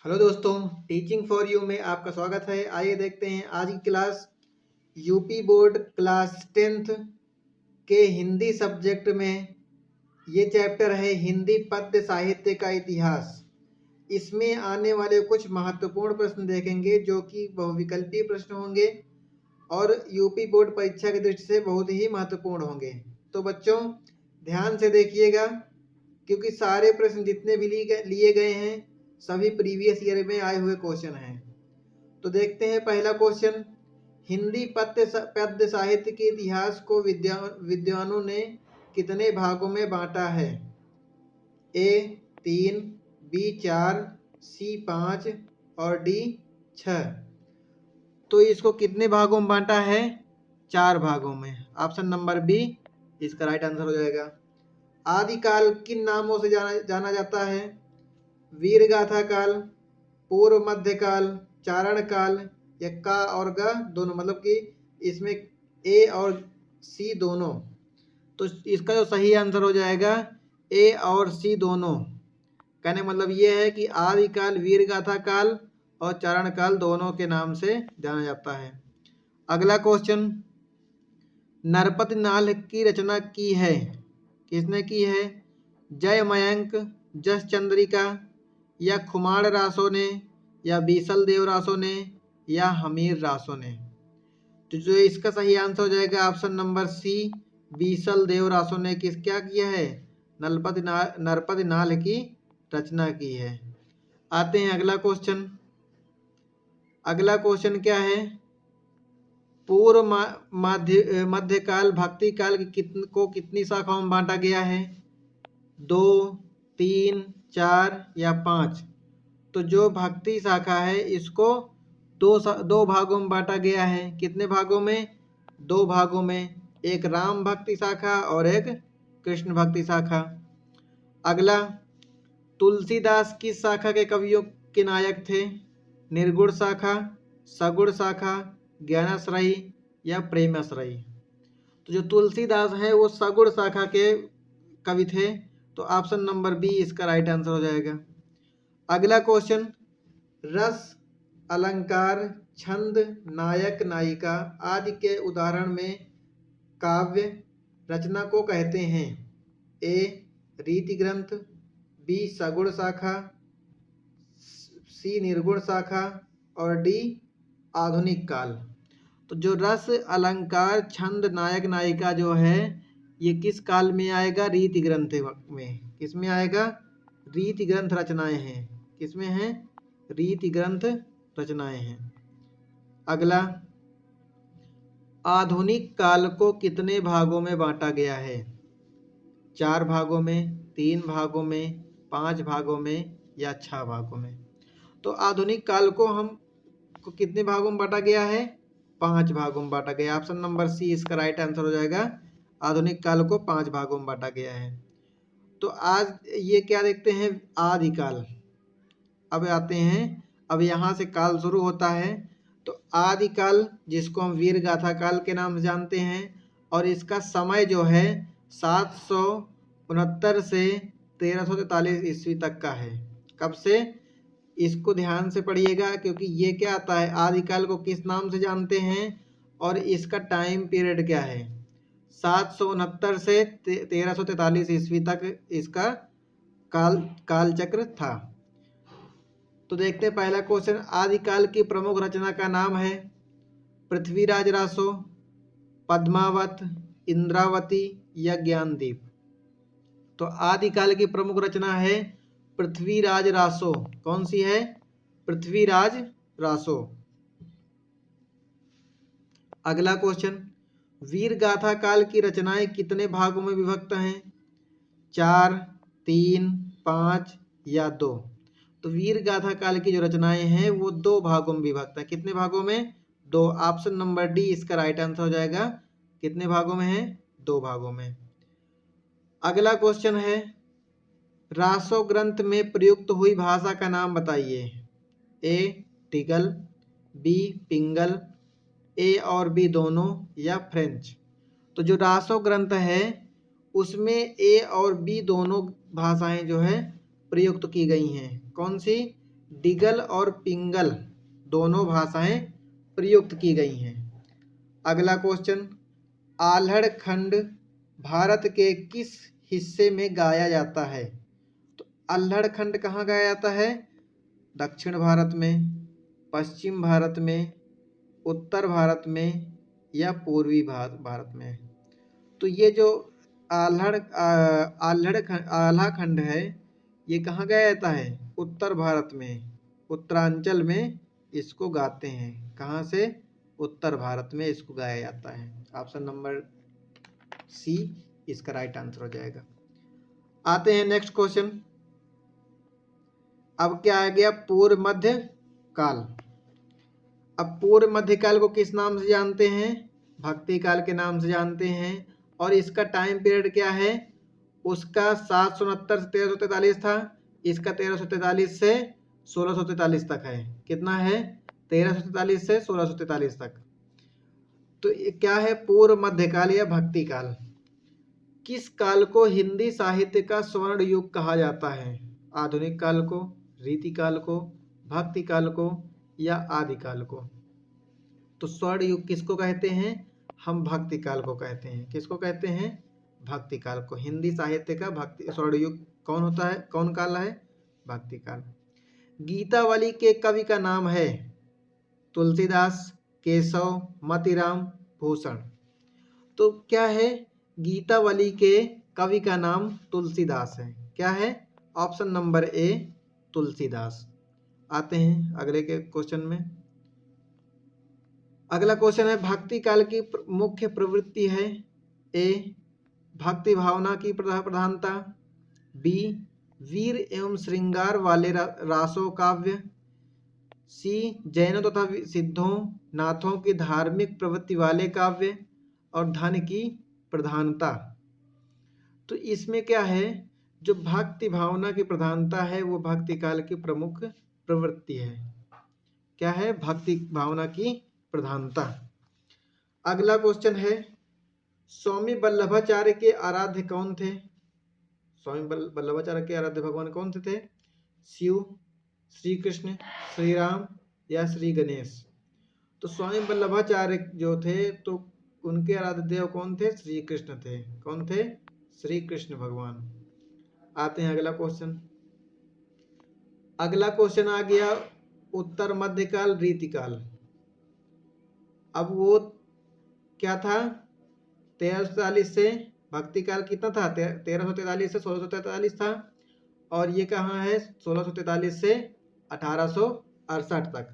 Hello दोस्तों, teaching for you में आपका स्वागत है। आइए देखते हैं आज की class. UP board class 10th के हिंदी सब्जेक्ट में ये चैप्टर है हिंदी पद्य साहित्य का इतिहास। इसमें आने वाले कुछ महत्वपूर्ण प्रश्न देखेंगे जो कि बहुविकल्पीय प्रश्न होंगे और यूपी बोर्ड परीक्षा की दृष्टि से बहुत ही महत्वपूर्ण होंगे। तो बच्चों ध्यान से देखिएगा, क्योंकि सारे प्रश्न जितने भी लिए गए हैं सभी प्रीवियस ईयर में आए हुए क्वेश्चन हैं। तो देखते हैं पहला क्वेश्चन। हिंदी पद्य साहित्य के इतिहास को विद्वानों ने कितने भागों में बांटा है? ए 3, बी 4, सी 5 और डी 6। तो इसको कितने भागों में बांटा है? 4 भागों में। ऑप्शन नंबर बी इसका राइट आंसर हो जाएगा। आदिकाल किन नामों से जाना जाता है? वीर गाथा काल, पूर्व मध्य काल, चारण काल या का और गा दोनों, मतलब कि इसमें ए और सी दोनों। तो इसका जो सही आंसर हो जाएगा ए और सी दोनों। कहने मतलब ये है कि आदिकाल, वीर गाथा काल और चारण काल दोनों के नाम से जाना जाता है। अगला क्वेश्चन, नरपति नाल की रचना की है? किसने की है? जय मयंक, जस चंद्रिका या खुमार रासो ने या बीसल देव रासो ने या हमीर रासो ने? तो जो इसका सही आंसर हो जाएगा ऑप्शन नंबर सी, बीसल देव रासो ने क्या किया है? नरपति नाल की रचना की है। आते हैं अगला क्वेश्चन। अगला क्वेश्चन क्या है? पूर्व मध्यकाल भक्ति काल को कितनी शाखाओं में बांटा गया है? 2, 3, 4 या 5? तो जो भक्ति शाखा है इसको दो भागों में बांटा गया है। कितने भागों में? 2 भागों में। एक राम भक्ति शाखा और एक कृष्ण भक्ति शाखा। अगला, तुलसीदास किस शाखा के कवियों के नायक थे? निर्गुण शाखा, सगुण शाखा, ज्ञानाश्रयी या प्रेमाश्रयी? तो जो तुलसीदास है वो सगुण शाखा के कवि थे। तो ऑप्शन नंबर बी इसका राइट आंसर हो जाएगा। अगला क्वेश्चन, रस, अलंकार, छंद, नायक नायिका आदि के उदाहरण में काव्य रचना को कहते हैं? ए रीति ग्रंथ, बी सगुण शाखा, सी निर्गुण शाखा और डी आधुनिक काल। तो जो रस, अलंकार, छंद, नायक नायिका जो है ये किस काल में आएगा? रीति ग्रंथ में। किस में आएगा? रीति ग्रंथ रचनाएं हैं। किसमें हैं? रीति ग्रंथ रचनाएं हैं। अगला, आधुनिक काल को कितने भागों में बांटा गया है? 4 भागों में, 3 भागों में, 5 भागों में या 6 भागों में? तो आधुनिक काल को कितने भागों में बांटा गया है? 5 भागों में बांटा गया। ऑप्शन नंबर सी इसका राइट आंसर हो जाएगा। आधुनिक काल को 5 भागों में बांटा गया है। तो आज ये क्या देखते हैं? आदिकाल। अब आते हैं, अब यहाँ से काल शुरू होता है। तो आदिकाल जिसको हम वीर गाथा काल के नाम से जानते हैं और इसका समय जो है 769 से 1343 ईस्वी तक का है। कब से? इसको ध्यान से पढ़िएगा, क्योंकि ये क्या आता है, आदिकाल को किस नाम से जानते हैं और इसका टाइम पीरियड क्या है। 769 से 1343 ईस्वी तक इसका कालचक्र था। तो देखते हैं पहला क्वेश्चन, आदिकाल की प्रमुख रचना का नाम है? पृथ्वीराज रासो, पद्मावत, इंद्रावती या ज्ञानदीप? तो आदिकाल की प्रमुख रचना है पृथ्वीराज रासो। कौन सी है? पृथ्वीराज रासो। अगला क्वेश्चन, वीर गाथा काल की रचनाएं कितने भागों में विभक्त हैं? 4, 3, 5 या 2? तो वीर गाथा काल की जो रचनाएं हैं वो 2 भागों में विभक्त है। कितने भागों में? 2। ऑप्शन नंबर डी इसका राइट आंसर हो जाएगा। कितने भागों में है? 2 भागों में। अगला क्वेश्चन है, रासो ग्रंथ में प्रयुक्त हुई भाषा का नाम बताइए। ए टिगल, बी पिंगल, ए और बी दोनों या फ्रेंच? तो जो रासो ग्रंथ है उसमें ए और बी दोनों भाषाएं जो है प्रयुक्त की गई हैं। कौन सी? डिगल और पिंगल दोनों भाषाएं प्रयुक्त की गई हैं। अगला क्वेश्चन, आल्हड़ खंड भारत के किस हिस्से में गाया जाता है? तो अल्हड़ खंड कहाँ गाया जाता है? दक्षिण भारत में, पश्चिम भारत में, उत्तर भारत में या पूर्वी भारत में। तो ये जो आल्हा खंड है ये कहाँ गाया जाता है? उत्तर भारत में, उत्तरांचल में इसको गाते हैं। कहाँ से? उत्तर भारत में इसको गाया जाता है। ऑप्शन नंबर सी इसका राइट आंसर हो जाएगा। आते हैं नेक्स्ट क्वेश्चन। अब क्या आ गया? पूर्व मध्य काल। अब पूर्व मध्य काल को किस नाम से जानते हैं? भक्ति काल के नाम से जानते हैं। और इसका टाइम पीरियड क्या है? उसका 769 से 1343 था, इसका 1343 से 1643 तक है। कितना है? 1343 से 1643 तक। तो ये क्या है? पूर्व मध्यकाल या भक्ति काल। किस काल को हिंदी साहित्य का स्वर्ण युग कहा जाता है? आधुनिक काल को, रीति काल को, भक्ति काल को या आदि काल को? तो स्वर्ण युग किसको कहते हैं? हम भक्ति काल को कहते हैं। किसको कहते हैं? भक्ति काल को। हिंदी साहित्य का भक्ति स्वर्ण युग कौन होता है? कौन काल है? भक्ति काल। गीतावली के कवि का नाम है? तुलसीदास, केशव, मतीराम, भूषण। तो क्या है? गीतावली के कवि का नाम तुलसीदास है। क्या है? ऑप्शन नंबर ए तुलसीदास। आते हैं अगले के क्वेश्चन में। अगला क्वेश्चन है, भक्ति काल की मुख्य प्रवृत्ति है? ए भक्ति भावना की प्रधानता, बी वीर एवं श्रृंगार वाले रासो काव्य, सी जैनों तथा सिद्धों नाथों की धार्मिक प्रवृत्ति वाले काव्य, और धन की प्रधानता। तो इसमें क्या है? जो भक्ति भावना की प्रधानता है वो भक्ति काल की प्रमुख प्रवृत्ति है। क्या है? भक्ति भावना की प्रधानता। अगला क्वेश्चन है, स्वामी वल्लभाचार्य के आराध्य कौन थे? स्वामी वल्लभाचार्य के आराध्य भगवान कौन से थे? शिव, श्री कृष्ण, श्री राम या श्री गणेश? तो स्वामी वल्लभाचार्य जो थे तो उनके आराध्य देव कौन थे? श्री कृष्ण थे। कौन थे? श्री कृष्ण भगवान। आते हैं अगला क्वेश्चन। अगला क्वेश्चन आ गया उत्तर मध्यकाल रीतिकाल। अब वो क्या था? 1343 से भक्ति काल कितना था? 1343 से 1643 था। और ये कहाँ है? 1643 से 1868 तक।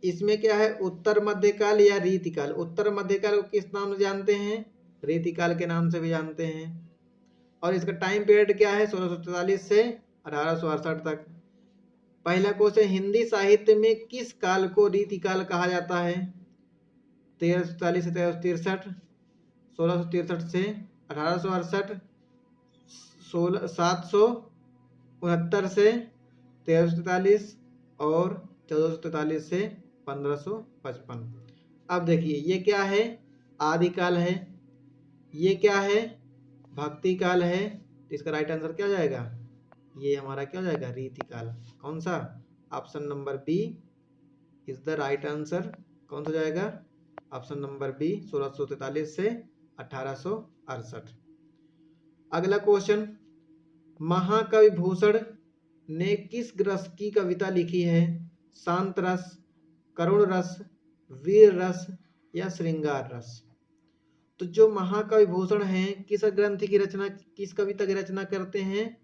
इसमें क्या है? उत्तर मध्यकाल या रीतिकाल। उत्तर मध्यकाल को किस नाम से जानते हैं? रीतिकाल के नाम से भी जानते हैं। और इसका टाइम पीरियड क्या है? 1643 से 1868 तक। पहला क्वेश्चन, हिंदी साहित्य में किस काल को रीतिकाल कहा जाता है? 1343 से 1363, 1663 से 1868, 769 से 1343 और 1443 से 1555। अब देखिए ये क्या है? आदिकाल है। ये क्या है? भक्ति काल है। इसका राइट आंसर क्या जाएगा? ये हमारा क्या जाएगा? रीतिकाल। कौन सा? Option number B is the right answer. कौन सा जाएगा? ऑप्शन नंबर बी 1643 से 1868। अगला क्वेश्चन, महाकवि भूषण ने किस रस की कविता लिखी है? शांत रस, करुण रस, वीर रस या श्रृंगार रस? तो जो महाकवि भूषण हैं किस ग्रंथ की रचना, किस कविता की रचना करते हैं?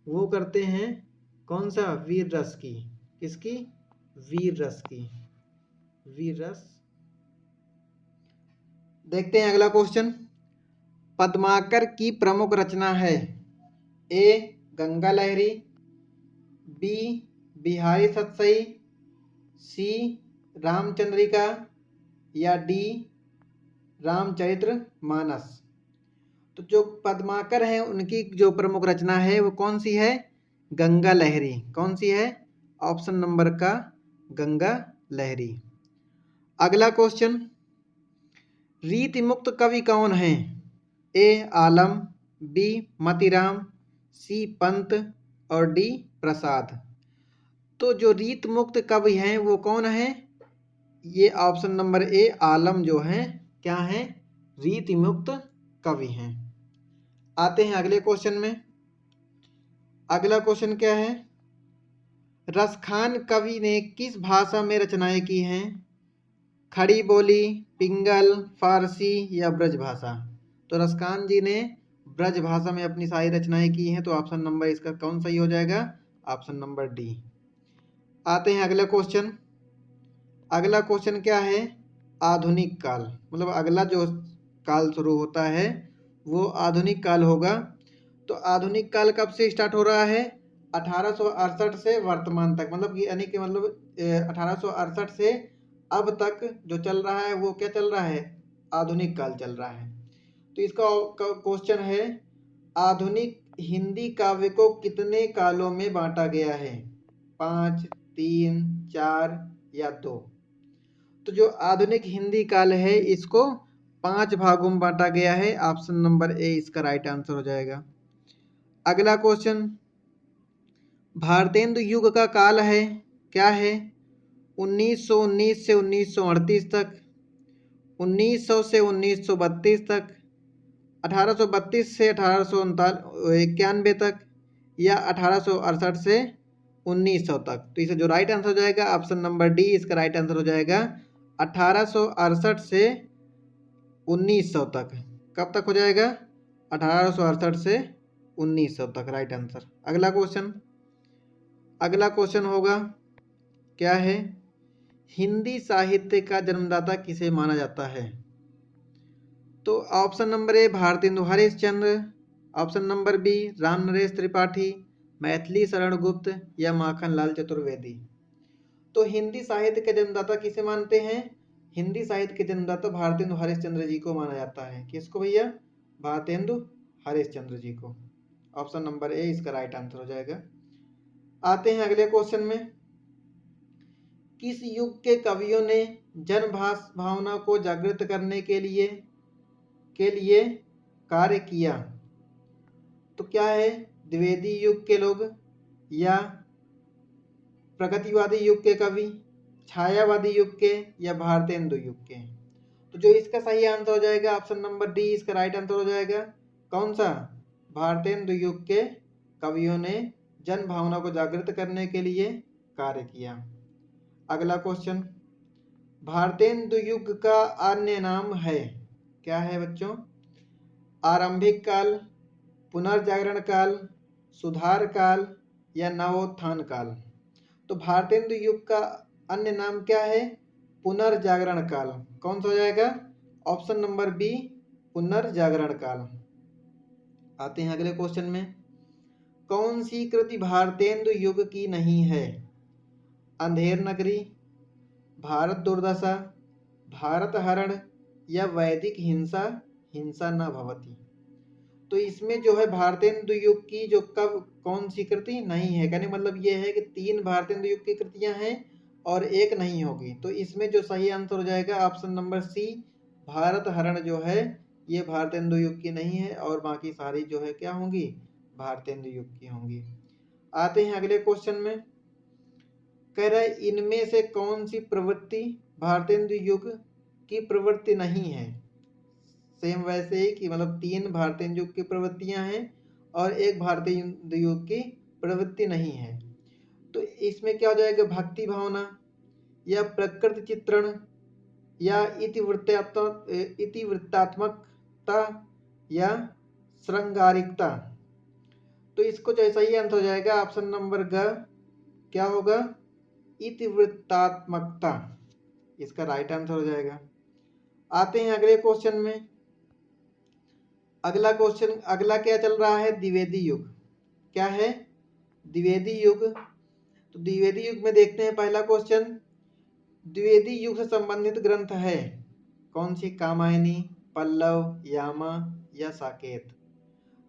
वो करते हैं कौन सा? वीर रस की। किसकी? वीर रस की। वीर रस। देखते हैं अगला क्वेश्चन। पद्माकर की प्रमुख रचना है? ए गंगा लहरी, बी बिहारी सतसई, सी रामचंद्रिका या डी रामचरित्र मानस? तो जो पद्माकर हैं उनकी जो प्रमुख रचना है वो कौन सी है? गंगा लहरी। कौन सी है? ऑप्शन नंबर का गंगा लहरी। अगला क्वेश्चन, रीति मुक्त कवि कौन है? ए आलम, बी मतीराम, सी पंत और डी प्रसाद? तो जो रीत मुक्त कवि हैं वो कौन है? ये ऑप्शन नंबर ए आलम जो हैं क्या हैं? रीति मुक्त कवि हैं। आते हैं अगले क्वेश्चन में। अगला क्वेश्चन क्या है? रसखान कवि ने किस भाषा में रचनाएं की हैं? खड़ी बोली, पिंगल, फारसी या ब्रज भाषा? तो रसखान जी ने ब्रज भाषा में अपनी सारी रचनाएं की हैं। तो ऑप्शन नंबर इसका कौन सही हो जाएगा? Option number D. आते हैं अगला क्वेश्चन। अगला क्वेश्चन क्या है? आधुनिक काल, मतलब अगला जो काल शुरू होता है वो आधुनिक काल होगा। तो आधुनिक काल कब से स्टार्ट हो रहा है? 1868 से वर्तमान तक, मतलब कि यानी कि मतलब 1868 से अब तक जो चल रहा है वो क्या चल रहा है? आधुनिक काल चल रहा है। तो इसका क्वेश्चन है, आधुनिक हिंदी काव्य को कितने कालों में बांटा गया है? 5, 3, 4 या 2? तो जो आधुनिक हिंदी काल है इसको 5 भागों में बांटा गया है। ऑप्शन नंबर ए इसका राइट आंसर हो जाएगा। अगला क्वेश्चन, भारतेंदु युग का काल है क्या है? 1919 से 1938 तक, 1900 से 1932 तक, 1832 से 1891 तक, या 1868 से 1900 तक? तो इसे जो राइट आंसर हो जाएगा ऑप्शन नंबर डी इसका राइट आंसर हो जाएगा। 1868 से 1900 तक। कब तक हो जाएगा? 1868 से 1900 तक, राइट आंसर। अगला क्वेश्चन, अगला क्वेश्चन होगा क्या है? हिंदी साहित्य का जन्मदाता किसे माना जाता है? तो option number A Bharatendu Harishchandra, option number B Ram Naresh Tripathi, Maithili Sharan Gupt या माखन लाल चतुर्वेदी? तो हिंदी साहित्य के जन्मदाता किसे मानते हैं? हिंदी साहित्य के जन्मदाता भारतेंदु हरिश्चंद्र जी को माना जाता है। किसको भैया? भारतेंदु हरिश्चंद्र जी को। ऑप्शन नंबर ए इसका राइट आंसर हो जाएगा। आते हैं अगले क्वेश्चन में। किस युग के कवियों ने जन भावना को जागृत करने के लिए कार्य किया? तो क्या है? द्विवेदी युग के लोग, या प्रगतिवादी युग के कवि, छायावादी युग के, या भारतेंदु युग के? तो जो इसका सही आंसर हो जाएगा ऑप्शन नंबर डी इसका राइट आंसर हो जाएगा। कौन सा? भारतेंदु युग के कवियों ने जन भावना को जागृत करने के लिए कार्य किया। अगला क्वेश्चन, भारतेंदु युग का अन्य नाम है क्या है बच्चों? आरंभिक काल, पुनर्जागरण काल, सुधार काल या नवोत्थान काल? तो भारतेंदु युग का अन्य नाम क्या है? पुनर्जागरण काल। कौन सा हो जाएगा? ऑप्शन नंबर बी पुनर्जागरण काल। आते हैं अगले क्वेश्चन में। कौन सी कृति भारतेंदु युग की नहीं है? अंधेर नगरी, भारत दुर्दशा, भारत हरण या वैदिक हिंसा हिंसा न भवति? तो इसमें जो है भारतेंदु युग की जो कब कौन सी कृति नहीं है, कहने मतलब ये है कि 3 भारतेंदु युग की कृतियां हैं और एक नहीं होगी। तो इसमें जो सही आंसर हो जाएगा ऑप्शन नंबर सी भारत हरण जो है ये भारतेंदु युग की नहीं है और बाकी सारी जो है क्या होंगी? भारतेंदु युग की होंगी। आते हैं अगले क्वेश्चन में। कह रहा है इनमें से कौन सी प्रवृत्ति भारतेंदु युग की प्रवृत्ति नहीं है? सेम वैसे ही कि मतलब 3 भारतेंदु युग की प्रवृत्तियां हैं और एक भारतेंदु युग की प्रवृत्ति नहीं है। तो इसमें क्या हो जाएगा? भक्ति भावना, या प्रकृति चित्रण, या इतिवृत्तात्मकता, या श्रृंगारिकता? तो इसको जो सही आंसर हो जाएगा ऑप्शन नंबर ग क्या होगा? इतिवृत्तात्मकता इसका राइट आंसर हो जाएगा। आते हैं अगले क्वेश्चन में। अगला क्वेश्चन, अगला क्या चल रहा है? द्विवेदी युग। क्या है? द्विवेदी युग। तो द्विवेदी युग में देखते हैं पहला क्वेश्चन, द्विवेदी युग से संबंधित ग्रंथ है कौन सी? कामायनी, पल्लव, यामा या साकेत?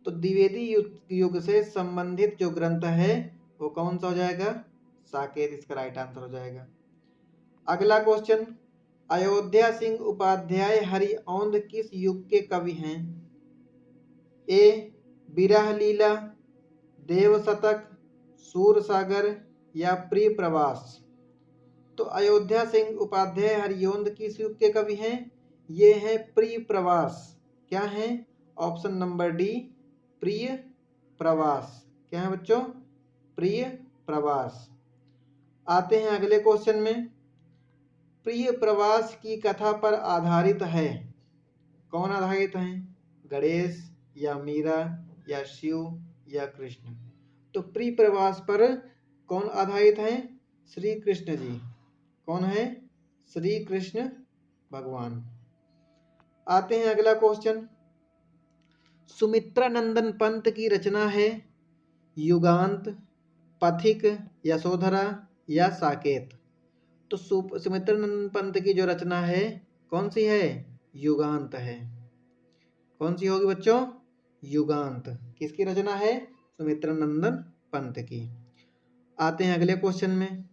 तो द्विवेदी युग से संबंधित जो ग्रंथ है वो कौन सा हो जाएगा? साकेत इसका राइट आंसर हो जाएगा। अगला क्वेश्चन, अयोध्या सिंह उपाध्याय हरिऔंध किस युग के कवि हैं? ए विरह लीला, देव शतक, सूर सागर या प्रिय प्रवास? तो अयोध्या सिंह उपाध्याय हरिओंद किस युग के कवि हैं? ये हैं प्रिय प्रवास। क्या हैं? ऑप्शन नंबर डी, प्रिय प्रवास। क्या है बच्चों? प्रिय प्रवास। आते हैं अगले क्वेश्चन में। प्रिय प्रवास की कथा पर आधारित है। कौन आधारित है? गणेश या मीरा या शिव या कृष्ण? तो प्रिय प्रवास पर कौन आधारित है? श्री कृष्ण जी। कौन है? श्री कृष्ण भगवान। आते हैं अगला क्वेश्चन। सुमित्रानंदन पंत की रचना है युगांत, पथिक, यशोधरा या साकेत? तो सुमित्रानंदन पंत की जो रचना है कौन सी है? युगांत है। कौन सी होगी बच्चों? युगांत। किसकी रचना है? सुमित्रानंदन पंत की। आते हैं अगले क्वेश्चन में।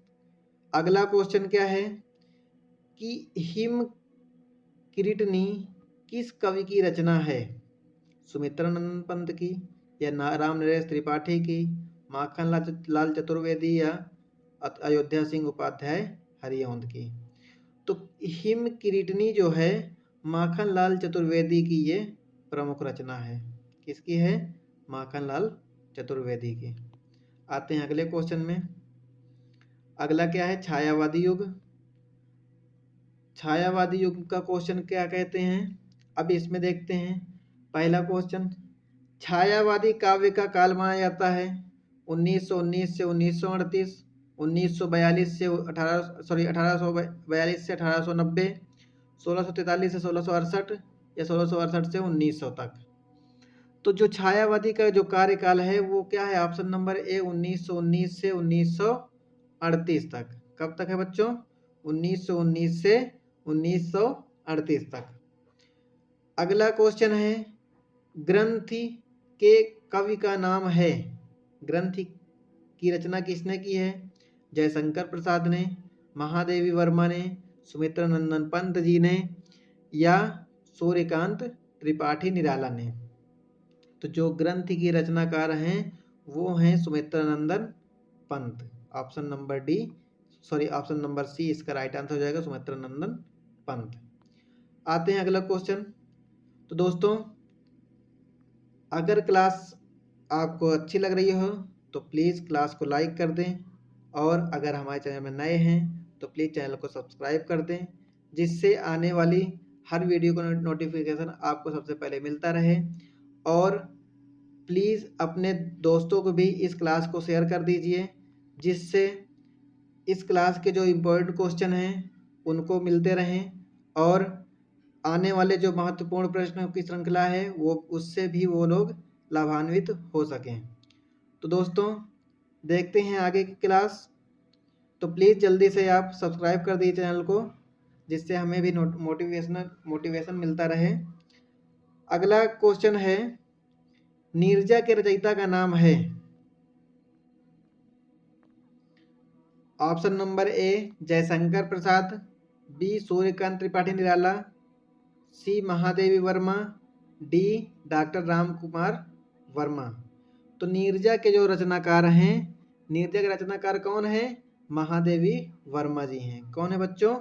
अगला क्वेश्चन क्या है कि हिम किरीटनी किस कवि की रचना है? सुमित्रानंदन पंत की या राम नरेश त्रिपाठी की, माखन लाल चतुर्वेदी या अयोध्या सिंह उपाध्याय हरिओंद की? तो हिम किरीटनी जो है माखन लाल चतुर्वेदी की ये प्रमुख रचना है। किसकी है? माखन लाल चतुर्वेदी की। आते हैं अगले क्वेश्चन में। अगला क्या है? छायावादी युग। छायावादी युग का क्वेश्चन क्या कहते हैं? अब इसमें देखते हैं। पहला क्वेश्चन, छायावादी काव्य का काल माना जाता है 1919 से 1938, 1942 से 1842 से 1890, 1643 से 1668 या 1668 से 1900 तक। तो जो छायावादी का जो कार्यकाल है वो क्या है? ऑप्शन नंबर ए 1919 से 1938 तक। कब तक है बच्चों? 1919 से 1938 तक। अगला क्वेश्चन है, ग्रंथि के कवि का नाम है? ग्रंथि की रचना किसने की है? जयशंकर प्रसाद ने, महादेवी वर्मा ने, सुमित्रानंदन पंत जी ने या सूर्यकांत त्रिपाठी निराला ने? तो जो ग्रंथ की रचनाकार हैं वो हैं Sumitranandan Pant. Option number D, option number C इसका राइट आंसर हो जाएगा, सुमित्रानंदन पंत। आते हैं अगला क्वेश्चन। तो दोस्तों अगर क्लास आपको अच्छी लग रही हो तो प्लीज़ क्लास को लाइक कर दें, और अगर हमारे चैनल में नए हैं तो प्लीज़ चैनल को सब्सक्राइब कर दें, जिससे आने वाली हर वीडियो का नोटिफिकेशन आपको सबसे पहले मिलता रहे। और प्लीज़ अपने दोस्तों को भी इस क्लास को शेयर कर दीजिए, जिससे इस क्लास के जो इम्पोर्टेंट क्वेश्चन हैं उनको मिलते रहें, और आने वाले जो महत्वपूर्ण प्रश्नों की श्रृंखला है वो उससे भी वो लोग लाभान्वित हो सकें। तो दोस्तों देखते हैं आगे की क्लास। तो प्लीज़ जल्दी से आप सब्सक्राइब कर दीजिए चैनल को, जिससे हमें भी मोटिवेशन मिलता रहे। अगला क्वेश्चन है, नीरजा के रचयिता का नाम है? Option number A Jaishankar Prasad, B Suryakant Tripathi Nirala, C Mahadevi Verma, D doctor Ram Kumar Verma. तो नीरजा के जो रचनाकार हैं, नीरजा के रचनाकार कौन है? महादेवी वर्मा जी हैं। कौन है बच्चों?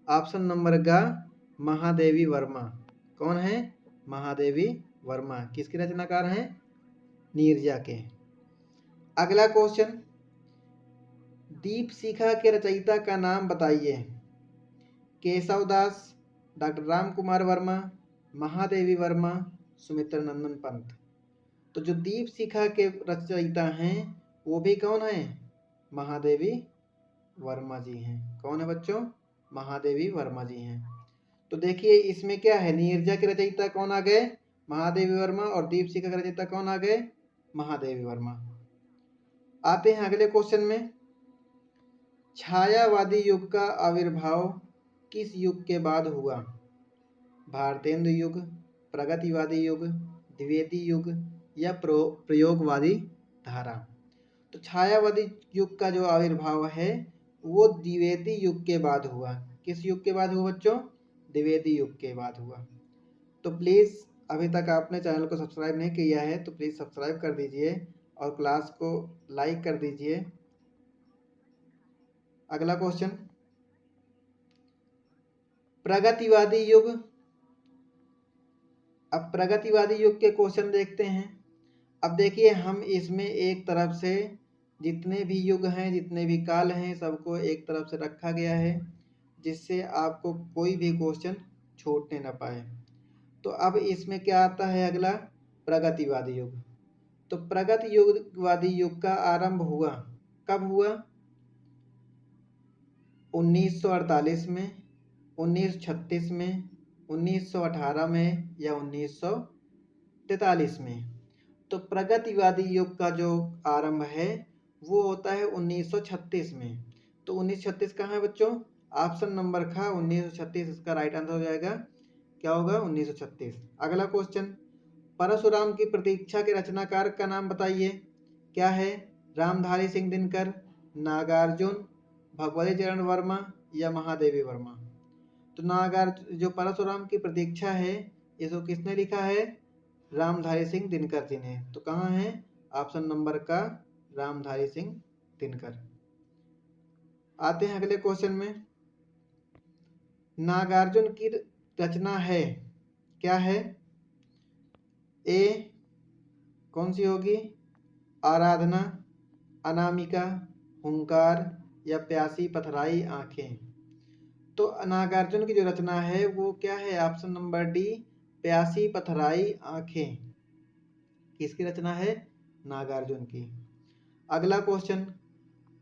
ऑप्शन नंबर ग महादेवी वर्मा। कौन है? महादेवी वर्मा किसके रचनाकार हैं? नीरजा के। अगला क्वेश्चन, दीप शिखा के रचयिता का नाम बताइए? केशव दास, डॉक्टर राम कुमार वर्मा, महादेवी वर्मा, सुमित्रानंदन पंत। तो जो दीप शिखा के रचयिता हैं वो भी कौन है? महादेवी वर्मा जी हैं। कौन है बच्चों? महादेवी वर्मा जी हैं। तो देखिए इसमें क्या है, नीरजा के रचयिता कौन आ गए? महादेवी वर्मा, और दीप शिखा के रचयिता कौन आ गए? महादेवी वर्मा। आते हैं अगले क्वेश्चन में, छायावादी युग का आविर्भाव किस युग के बाद हुआ? भारतेंदु युग, प्रगतिवादी युग, द्विवेदी युग या प्रयोगवादी धारा? तो छायावादी युग का जो आविर्भाव है वो द्विवेदी युग के बाद हुआ। किस युग के बाद हुआ बच्चों? द्विवेदी युग के बाद हुआ। तो प्लीज़ अभी तक आपने चैनल को सब्सक्राइब नहीं किया है तो प्लीज़ सब्सक्राइब कर दीजिए और क्लास को लाइक कर दीजिए। अगला क्वेश्चन, प्रगतिवादी युग। अब प्रगतिवादी युग के क्वेश्चन देखते हैं। अब देखिए, हम इसमें एक तरफ से जितने भी युग हैं, जितने भी काल हैं, सबको एक तरफ से रखा गया है, जिससे आपको कोई भी क्वेश्चन छूटने ना पाए। तो अब इसमें क्या आता है, अगला प्रगतिवादी युग। तो प्रगतिवादी युग का आरंभ हुआ, कब हुआ? 1948 में, 1936 में, 1918 में या 1943 में। तो प्रगतिवादी युग का जो आरंभ है वो होता है 1936 में। तो 1936 कहाँ है बच्चों? ऑप्शन नंबर ख 1936 इसका राइट आंसर हो जाएगा। क्या होगा? 1936। अगला क्वेश्चन, परशुराम की प्रतीक्षा के रचनाकार का नाम बताइए। क्या है? रामधारी सिंह दिनकर, नागार्जुन, भगवती चरण वर्मा या महादेवी वर्मा। तो जो परशुराम की प्रतीक्षा है इसको किसने लिखा है? रामधारी सिंह दिनकर जी ने। तो कहाँ है? ऑप्शन नंबर का रामधारी सिंह दिनकर। आते हैं अगले क्वेश्चन में, नागार्जुन की रचना है, क्या है? ए कौन सी होगी? आराधना, अनामिका, हुंकार या प्यासी पथराई आंखें। तो नागार्जुन की जो रचना है वो क्या है? ऑप्शन नंबर डी, प्यासी पथराई आंखें। किसकी रचना है? नागार्जुन की। अगला क्वेश्चन,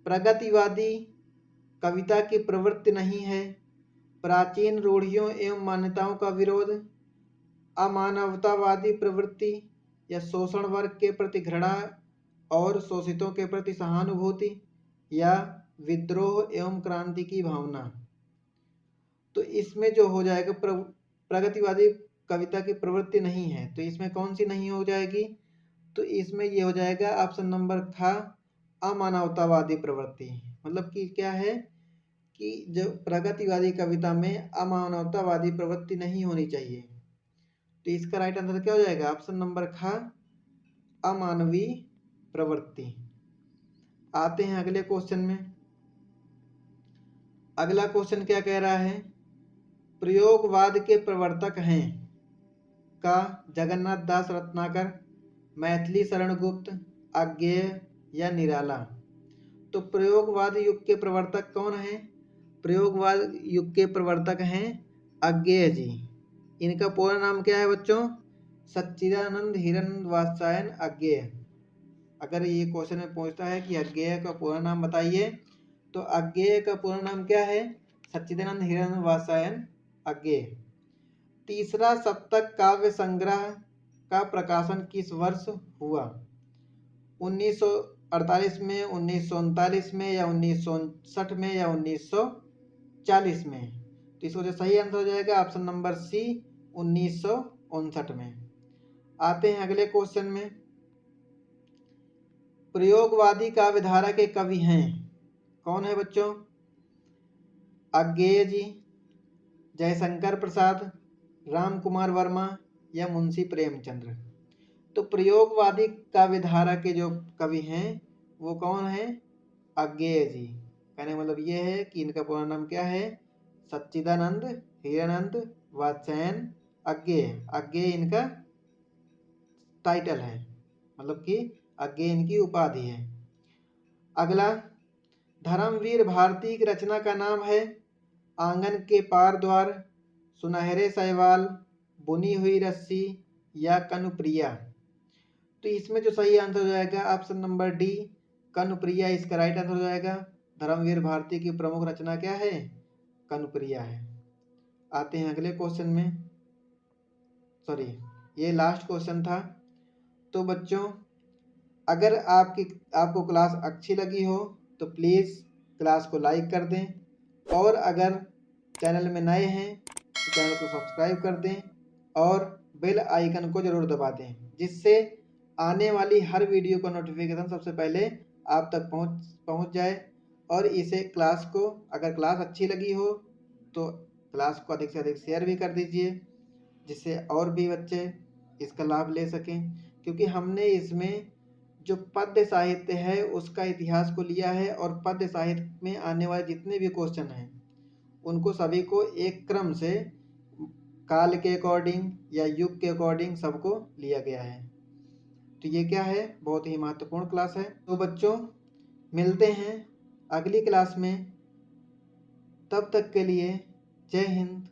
प्रगतिवादी कविता की प्रवृत्ति नहीं है, प्राचीन रूढ़ियों एवं मान्यताओं का विरोध, अमानवतावादी प्रवृत्ति या शोषण वर्ग के प्रति घृणा और शोषितों के प्रति सहानुभूति या विद्रोह एवं क्रांति की भावना। तो इसमें जो हो जाएगा, प्रगतिवादी कविता की प्रवृत्ति नहीं है, तो इसमें कौन सी नहीं हो जाएगी? तो इसमें ये हो जाएगा ऑप्शन नंबर ख, अमानवतावादी प्रवृत्ति। मतलब कि क्या है कि जो प्रगतिवादी कविता में अमानवतावादी प्रवृत्ति नहीं होनी चाहिए। तो इसका राइट आंसर क्या हो जाएगा? ऑप्शन नंबर ख, अमानवीय प्रवृत्ति। आते हैं अगले क्वेश्चन में। अगला क्वेश्चन क्या कह रहा है? प्रयोगवाद के प्रवर्तक हैं का जगन्नाथ दास रत्नाकर, मैथिली शरण गुप्त, अज्ञेय या निराला। तो प्रयोगवाद युग के प्रवर्तक कौन हैं? प्रयोगवाद युग के प्रवर्तक हैं अज्ञेय जी। इनका पूरा नाम क्या है बच्चों? सच्चिदानंद हिरण्य वात्सायन अज्ञेय। अगर ये क्वेश्चन में पूछता है कि अज्ञेय का पूरा नाम बताइए, तो अज्ञेय का पूरा नाम क्या है? सच्चिदानंद हिरण्य वात्सायन अज्ञेय। तीसरा सप्तक काव्य संग्रह का प्रकाशन किस वर्ष हुआ? 1948 में, 1939 में या 1959 में या 1940 में। तो इसको जो सही आंसर हो जाएगा ऑप्शन नंबर सी, 1959 में। आते हैं अगले क्वेश्चन में, प्रयोगवादी काव्यधारा के कवि हैं, कौन है बच्चों? अज्ञेय जी, जयशंकर प्रसाद, राम कुमार वर्मा या मुंशी प्रेमचंद्र। तो प्रयोगवादी काव्यधारा के जो कवि हैं वो कौन है? अज्ञेय जी। कहने मतलब ये है कि इनका पूरा नाम क्या है? सच्चिदानंद हिरण्य वात्सायन अज्ञेय। अज्ञेय इनका टाइटल है, मतलब कि अज्ञेय इनकी उपाधि है। अगला, धर्मवीर भारती की रचना का नाम है आंगन के पार द्वार, सुनहरे शैवाल, बुनी हुई रस्सी या कनुप्रिया। तो इसमें जो सही आंसर हो जाएगा ऑप्शन नंबर डी, कनुप्रिया इसका राइट आंसर हो जाएगा। धर्मवीर भारती की प्रमुख रचना क्या है? कनुप्रिया है। आते हैं अगले क्वेश्चन में, सॉरी ये लास्ट क्वेश्चन था। तो बच्चों अगर आपको क्लास अच्छी लगी हो तो प्लीज़ क्लास को लाइक कर दें, और अगर चैनल में नए हैं तो चैनल को सब्सक्राइब कर दें और बेल आइकन को ज़रूर दबा दें, जिससे आने वाली हर वीडियो का नोटिफिकेशन सबसे पहले आप तक पहुंच जाए। और इसे क्लास को, अगर क्लास अच्छी लगी हो तो क्लास को अधिक से अधिक शेयर भी कर दीजिए, जिससे और भी बच्चे इसका लाभ ले सकें। क्योंकि हमने इसमें जो पद्य साहित्य है उसका इतिहास को लिया है और पद्य साहित्य में आने वाले जितने भी क्वेश्चन हैं उनको सभी को एक क्रम से काल के अकॉर्डिंग या युग के अकॉर्डिंग सबको लिया गया है। तो ये क्या है, बहुत ही महत्वपूर्ण क्लास है। तो बच्चों मिलते हैं अगली क्लास में, तब तक के लिए जय हिंद।